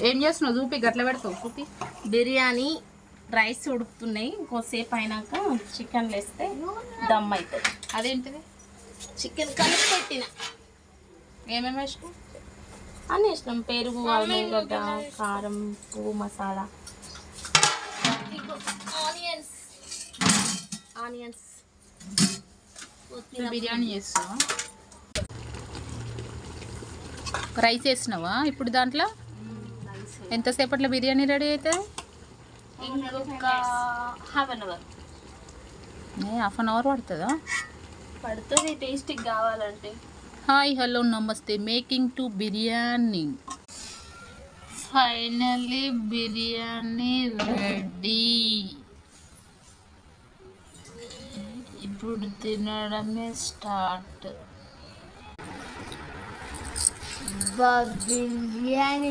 ఏం చేస్తున్నావు? చూపి, గట్ల పెడతావు చూపి. బిర్యానీ రైస్ ఉడుకుతున్నాయి, ఇంకోసేపు అయినాక చికెన్ వేస్తే దమ్ అవుతుంది. అదేంటిది? చికెన్ కలిపి పెట్టిన. ఏమేమి వేసినావు? అన్నీ వేసినాం, పెరుగు, అల్లిగడ్డ, కారం, పువ్వు, మసాలా, ఆనియన్స్ ఆనియన్స్ బిర్యానీ చేస్తావా? రైస్ వేసినావా ఇప్పుడు దాంట్లో? ఎంతసేపట్లో బిర్యానీ రెడీ అవుతుంది? ఇంకొక half an hour. Half an hour పడుతుందా? పడుతుంది టేస్టీగా కావాలంటే. హాయ్, హలో, నమస్తే. Making to biryani. Finally biryani ready. ఇప్పుడు తినడమే స్టార్ట్. బిర్యానీ